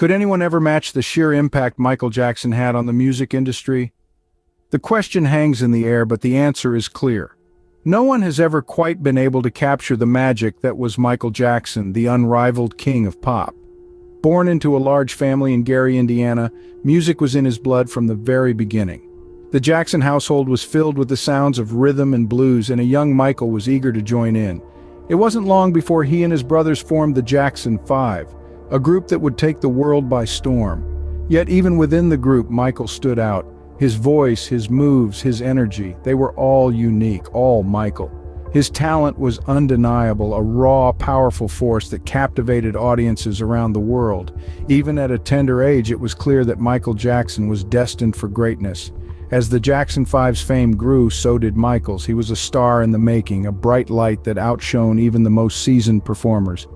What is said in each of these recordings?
Could anyone ever match the sheer impact Michael Jackson had on the music industry? The question hangs in the air, but the answer is clear. No one has ever quite been able to capture the magic that was Michael Jackson, the unrivaled king of pop. Born into a large family in Gary, Indiana, music was in his blood from the very beginning. The Jackson household was filled with the sounds of rhythm and blues, and a young Michael was eager to join in. It wasn't long before he and his brothers formed the Jackson 5, a group that would take the world by storm. Yet even within the group, Michael stood out. His voice, his moves, his energy, they were all unique, all Michael. His talent was undeniable, a raw, powerful force that captivated audiences around the world. Even at a tender age, it was clear that Michael Jackson was destined for greatness. As the Jackson 5's fame grew, so did Michael's. He was a star in the making, a bright light that outshone even the most seasoned performers.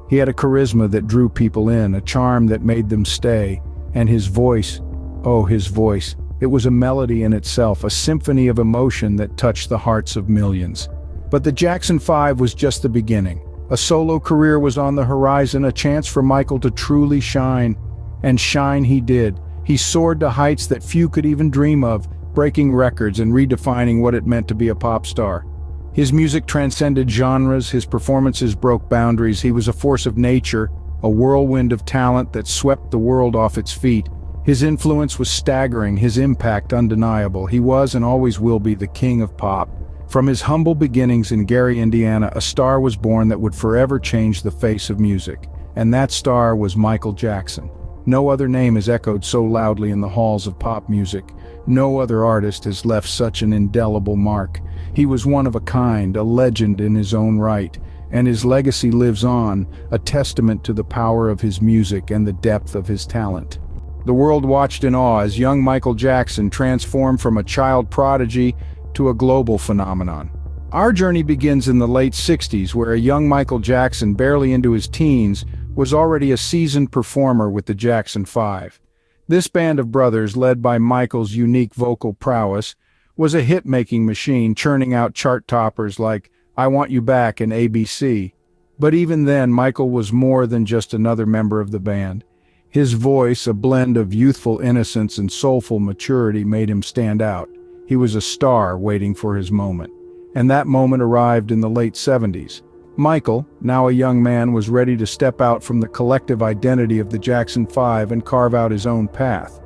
He had a charisma that drew people in, a charm that made them stay, and his voice, oh, his voice. It was a melody in itself, a symphony of emotion that touched the hearts of millions. But the Jackson 5 was just the beginning. A solo career was on the horizon, a chance for Michael to truly shine. And shine he did. He soared to heights that few could even dream of, breaking records and redefining what it meant to be a pop star. His music transcended genres, his performances broke boundaries. He was a force of nature, a whirlwind of talent that swept the world off its feet. His influence was staggering, his impact undeniable. He was and always will be the king of pop. From his humble beginnings in Gary, Indiana, a star was born that would forever change the face of music. And that star was Michael Jackson. No other name is echoed so loudly in the halls of pop music. No other artist has left such an indelible mark. He was one of a kind, a legend in his own right. And his legacy lives on, a testament to the power of his music and the depth of his talent. The world watched in awe as young Michael Jackson transformed from a child prodigy to a global phenomenon. Our journey begins in the late 60s, where a young Michael Jackson, barely into his teens, was already a seasoned performer with the Jackson 5. This band of brothers, led by Michael's unique vocal prowess, was a hit-making machine, churning out chart toppers like I Want You Back and ABC. But even then, Michael was more than just another member of the band. His voice, a blend of youthful innocence and soulful maturity, made him stand out. He was a star waiting for his moment. And that moment arrived in the late 70s. Michael, now a young man, was ready to step out from the collective identity of the Jackson 5 and carve out his own path.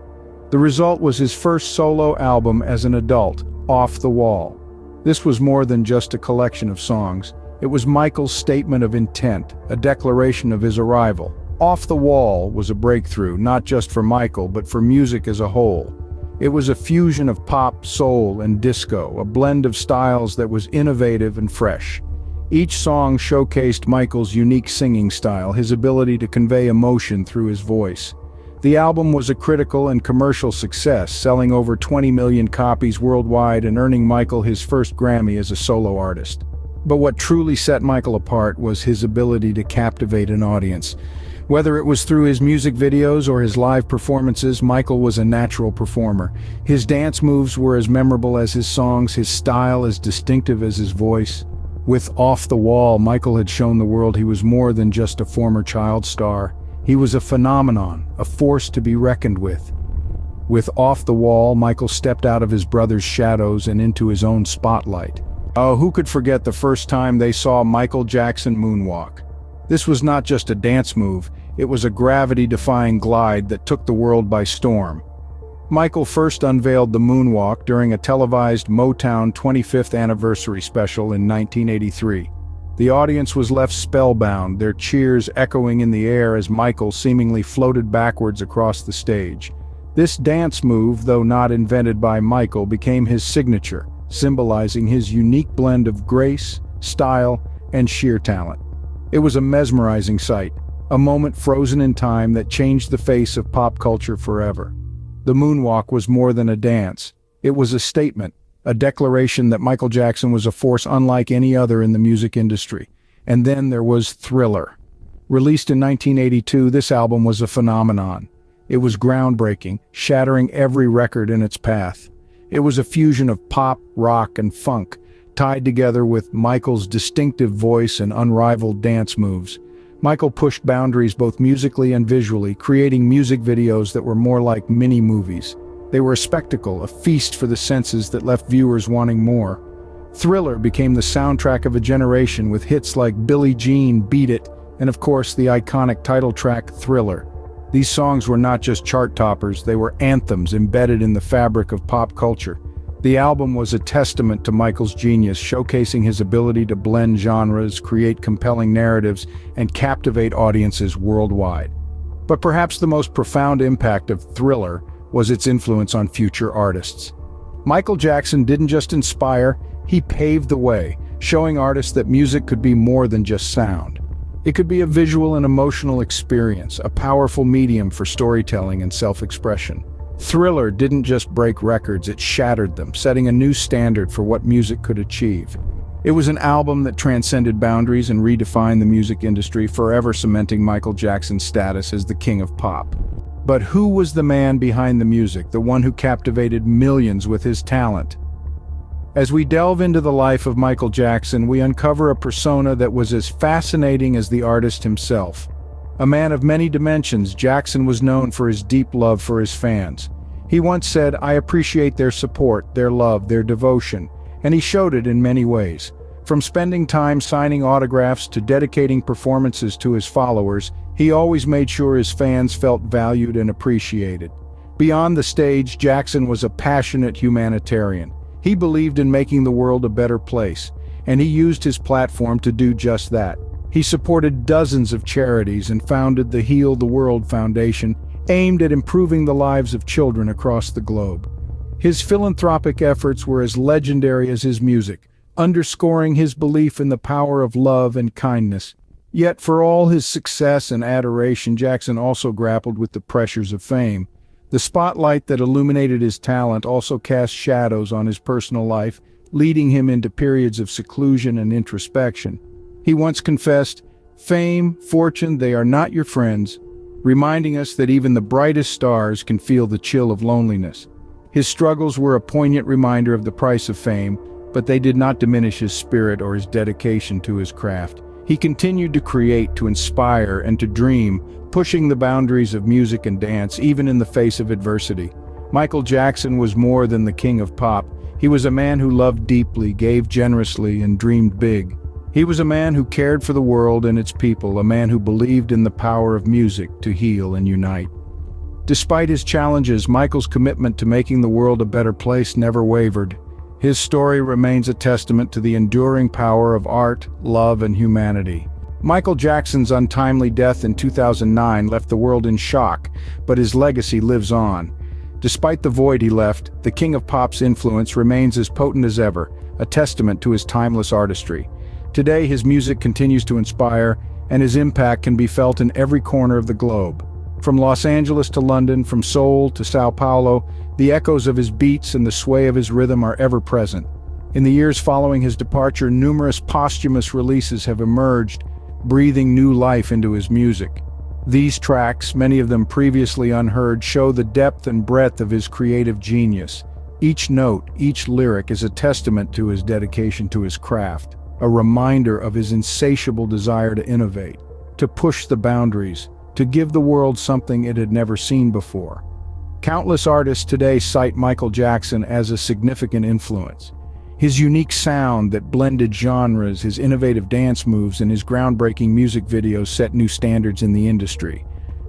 The result was his first solo album as an adult, Off the Wall. This was more than just a collection of songs. It was Michael's statement of intent, a declaration of his arrival. Off the Wall was a breakthrough, not just for Michael, but for music as a whole. It was a fusion of pop, soul, and disco, a blend of styles that was innovative and fresh. Each song showcased Michael's unique singing style, his ability to convey emotion through his voice. The album was a critical and commercial success, selling over 20 million copies worldwide and earning Michael his first Grammy as a solo artist. But what truly set Michael apart was his ability to captivate an audience. Whether it was through his music videos or his live performances, Michael was a natural performer. His dance moves were as memorable as his songs, his style as distinctive as his voice. With Off the Wall, Michael had shown the world he was more than just a former child star. He was a phenomenon, a force to be reckoned with. With Off the Wall, Michael stepped out of his brother's shadows and into his own spotlight. Oh, who could forget the first time they saw Michael Jackson moonwalk? This was not just a dance move, it was a gravity-defying glide that took the world by storm. Michael first unveiled the moonwalk during a televised Motown 25th anniversary special in 1983. The audience was left spellbound, their cheers echoing in the air as Michael seemingly floated backwards across the stage. This dance move, though not invented by Michael, became his signature, symbolizing his unique blend of grace, style, and sheer talent. It was a mesmerizing sight, a moment frozen in time that changed the face of pop culture forever. The moonwalk was more than a dance. It was a statement, a declaration that Michael Jackson was a force unlike any other in the music industry. And then there was Thriller. Released in 1982, this album was a phenomenon. It was groundbreaking, shattering every record in its path. It was a fusion of pop, rock, and funk, tied together with Michael's distinctive voice and unrivaled dance moves. Michael pushed boundaries both musically and visually, creating music videos that were more like mini-movies. They were a spectacle, a feast for the senses that left viewers wanting more. Thriller became the soundtrack of a generation with hits like Billie Jean, Beat It, and of course the iconic title track, Thriller. These songs were not just chart toppers, they were anthems embedded in the fabric of pop culture. The album was a testament to Michael's genius, showcasing his ability to blend genres, create compelling narratives, and captivate audiences worldwide. But perhaps the most profound impact of Thriller was its influence on future artists. Michael Jackson didn't just inspire, he paved the way, showing artists that music could be more than just sound. It could be a visual and emotional experience, a powerful medium for storytelling and self-expression. Thriller didn't just break records, it shattered them, setting a new standard for what music could achieve. It was an album that transcended boundaries and redefined the music industry, forever cementing Michael Jackson's status as the king of pop. But who was the man behind the music, the one who captivated millions with his talent? As we delve into the life of Michael Jackson, we uncover a persona that was as fascinating as the artist himself. A man of many dimensions, Jackson was known for his deep love for his fans. He once said, "I appreciate their support, their love, their devotion," and he showed it in many ways. From spending time signing autographs to dedicating performances to his followers, he always made sure his fans felt valued and appreciated. Beyond the stage, Jackson was a passionate humanitarian. He believed in making the world a better place, and he used his platform to do just that. He supported dozens of charities and founded the Heal the World Foundation, aimed at improving the lives of children across the globe. His philanthropic efforts were as legendary as his music, underscoring his belief in the power of love and kindness. Yet for all his success and adoration, Jackson also grappled with the pressures of fame. The spotlight that illuminated his talent also cast shadows on his personal life, leading him into periods of seclusion and introspection. He once confessed, "Fame, fortune, they are not your friends," reminding us that even the brightest stars can feel the chill of loneliness. His struggles were a poignant reminder of the price of fame, but they did not diminish his spirit or his dedication to his craft. He continued to create, to inspire, and to dream, pushing the boundaries of music and dance, even in the face of adversity. Michael Jackson was more than the king of pop. He was a man who loved deeply, gave generously, and dreamed big. He was a man who cared for the world and its people, a man who believed in the power of music to heal and unite. Despite his challenges, Michael's commitment to making the world a better place never wavered. His story remains a testament to the enduring power of art, love, and humanity. Michael Jackson's untimely death in 2009 left the world in shock, but his legacy lives on. Despite the void he left, the King of Pop's influence remains as potent as ever, a testament to his timeless artistry. Today, his music continues to inspire, and his impact can be felt in every corner of the globe. From Los Angeles to London, from Seoul to Sao Paulo, the echoes of his beats and the sway of his rhythm are ever present. In the years following his departure, numerous posthumous releases have emerged, breathing new life into his music. These tracks, many of them previously unheard, show the depth and breadth of his creative genius. Each note, each lyric is a testament to his dedication to his craft, a reminder of his insatiable desire to innovate, to push the boundaries, to give the world something it had never seen before. Countless artists today cite Michael Jackson as a significant influence. His unique sound that blended genres, his innovative dance moves, and his groundbreaking music videos set new standards in the industry.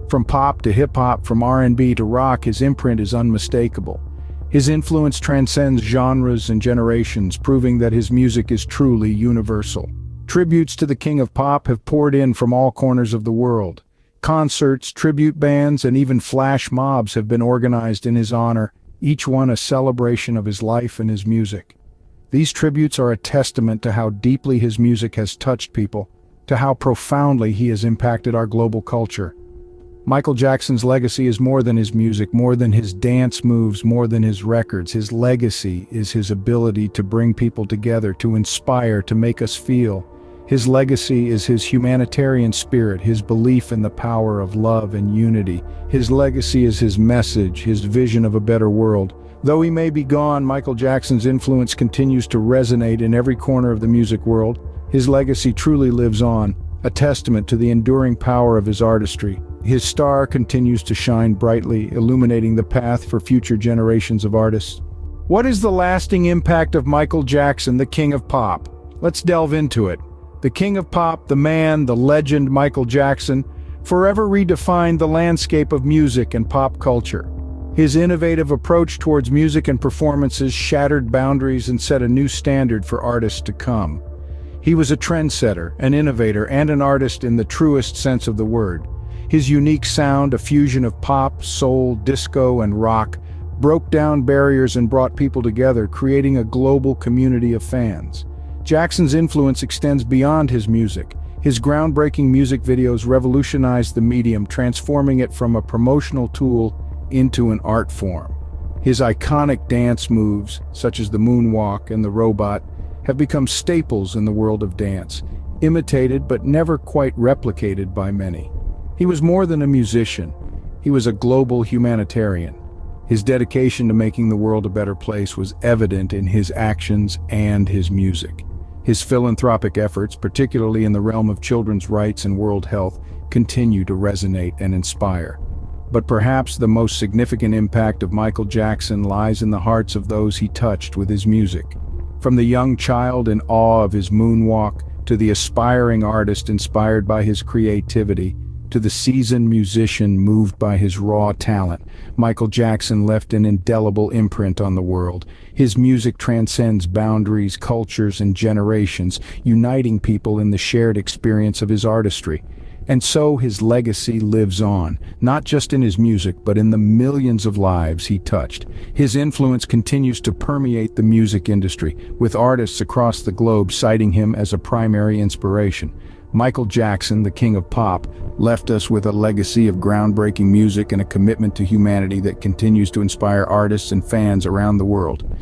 From pop to hip-hop, from R&B to rock, his imprint is unmistakable. His influence transcends genres and generations, proving that his music is truly universal. Tributes to the King of Pop have poured in from all corners of the world. Concerts, tribute bands, and even flash mobs have been organized in his honor, each one a celebration of his life and his music. These tributes are a testament to how deeply his music has touched people, to how profoundly he has impacted our global culture. Michael Jackson's legacy is more than his music, more than his dance moves, more than his records. His legacy is his ability to bring people together, to inspire, to make us feel. His legacy is his humanitarian spirit, his belief in the power of love and unity. His legacy is his message, his vision of a better world. Though he may be gone, Michael Jackson's influence continues to resonate in every corner of the music world. His legacy truly lives on, a testament to the enduring power of his artistry. His star continues to shine brightly, illuminating the path for future generations of artists. What is the lasting impact of Michael Jackson, the King of Pop? Let's delve into it. The King of Pop, the man, the legend Michael Jackson, forever redefined the landscape of music and pop culture. His innovative approach towards music and performances shattered boundaries and set a new standard for artists to come. He was a trendsetter, an innovator, and an artist in the truest sense of the word. His unique sound, a fusion of pop, soul, disco, and rock, broke down barriers and brought people together, creating a global community of fans. Jackson's influence extends beyond his music. His groundbreaking music videos revolutionized the medium, transforming it from a promotional tool into an art form. His iconic dance moves, such as the moonwalk and the robot, have become staples in the world of dance, imitated but never quite replicated by many. He was more than a musician. He was a global humanitarian. His dedication to making the world a better place was evident in his actions and his music. His philanthropic efforts, particularly in the realm of children's rights and world health, continue to resonate and inspire. But perhaps the most significant impact of Michael Jackson lies in the hearts of those he touched with his music. From the young child in awe of his moonwalk, to the aspiring artist inspired by his creativity, to the seasoned musician moved by his raw talent, Michael Jackson left an indelible imprint on the world. His music transcends boundaries, cultures, and generations, uniting people in the shared experience of his artistry. And so his legacy lives on, not just in his music, but in the millions of lives he touched. His influence continues to permeate the music industry, with artists across the globe citing him as a primary inspiration. Michael Jackson, the King of Pop, left us with a legacy of groundbreaking music and a commitment to humanity that continues to inspire artists and fans around the world.